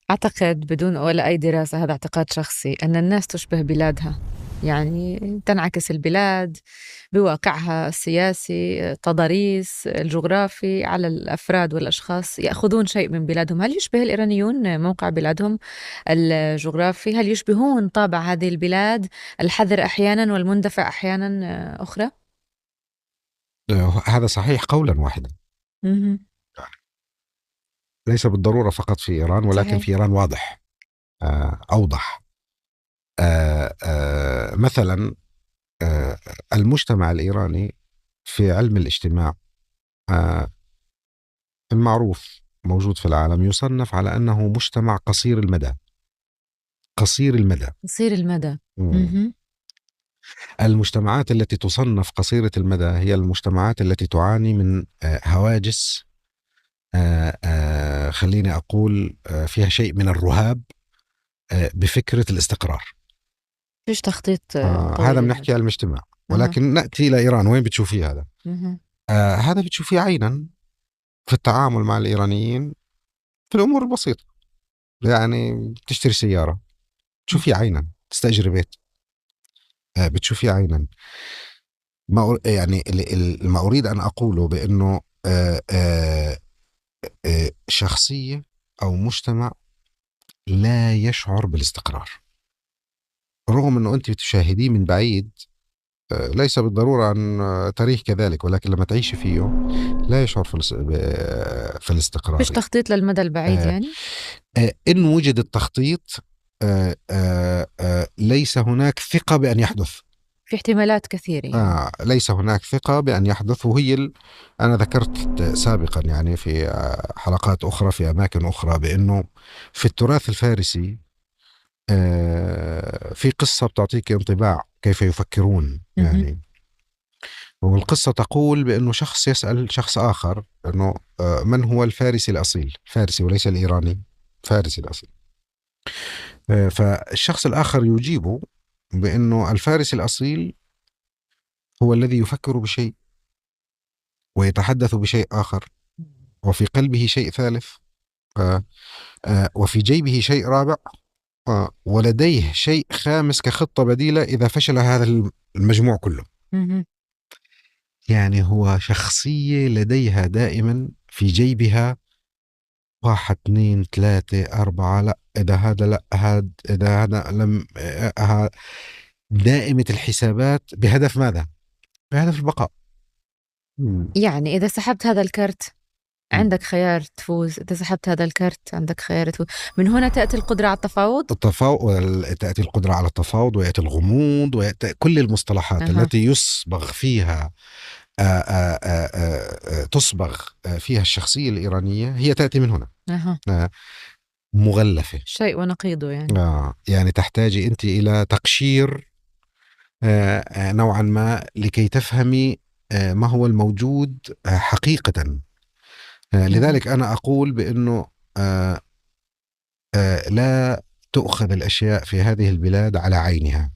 أعتقد بدون ولا أي دراسة، هذا اعتقاد شخصي، أن الناس تشبه بلادها. يعني تنعكس البلاد بواقعها السياسي، التضاريس، الجغرافي على الأفراد والأشخاص، يأخذون شيء من بلادهم. هل يشبه الإيرانيون موقع بلادهم الجغرافي؟ هل يشبهون طابع هذه البلاد الحذر أحيانا والمندفع أحيانا أخرى؟ هذا صحيح قولا واحدا. مهم. ليس بالضرورة فقط في إيران، ولكن صحيح. في إيران واضح، أوضح. مثلا المجتمع الإيراني في علم الاجتماع آه، المعروف موجود في العالم يصنف على أنه مجتمع قصير المدى. قصير المدى. قصير المدى. مم. مهم. المجتمعات التي تصنف قصيرة المدى هي المجتمعات التي تعاني من هواجس، خليني أقول فيها شيء من الرهاب بفكرة الاستقرار. فيش تخطيط هذا طويل بنحكي المدى. على المجتمع، أها. ولكن نأتي إلى إيران. وين بتشوفيه هذا؟ مهم. هذا بتشوفيه عينا في التعامل مع الإيرانيين في الأمور البسيطة. يعني بتشتري سيارة تشوفيه عينا، تستأجر بيت بتشوفيه عينا. يعني ما أريد أن أقوله بأنه شخصية أو مجتمع لا يشعر بالاستقرار، رغم أنه أنت بتشاهديه من بعيد. ليس بالضرورة أن تريه كذلك، ولكن لما تعيش فيه لا يشعر في فيش الاستقرار. تخطيط للمدى البعيد آه، يعني؟ إن وجد التخطيط ليس هناك ثقة بأن يحدث. في احتمالات كثيرة يعني. ليس هناك ثقة بأن يحدث. أنا ذكرت سابقا يعني في حلقات أخرى في أماكن أخرى بأنه في التراث الفارسي في قصة بتعطيك انطباع كيف يفكرون مهم. يعني. والقصة تقول بأنه شخص يسأل شخص آخر أنه من هو الفارسي الأصيل، الفارسي وليس الإيراني، فارسي الأصيل. فالشخص الآخر يجيبه بأنه الفارسي الأصيل هو الذي يفكر بشيء ويتحدث بشيء آخر، وفي قلبه شيء ثالث، وفي جيبه شيء رابع، ولديه شيء خامس كخطة بديلة إذا فشل هذا المجموع كله. مهم. يعني هو شخصية لديها دائما في جيبها 1 2 3 4، لا إذا هذا لا هذا، إذا هذا لم دائمة الحسابات بهدف ماذا؟ بهدف البقاء. مم. يعني إذا سحبت هذا الكرت مم. عندك خيار تفوز، إذا سحبت هذا الكرت عندك خيار تفوز. من هنا تأتي القدرة على التفاوض. التفاوض، تأتي القدرة على التفاوض، ويأتي الغموض، ويأتي كل المصطلحات أها. التي يصبغ فيها تصبغ فيها الشخصية الإيرانية، هي تأتي من هنا. أها. آه، مغلفة. شيء ونقيضه يعني. يعني تحتاج أنت إلى تقشير نوعا ما لكي تفهمي ما هو الموجود حقيقة. مهم. لذلك أنا أقول بأنه لا تؤخذ الأشياء في هذه البلاد على عينها.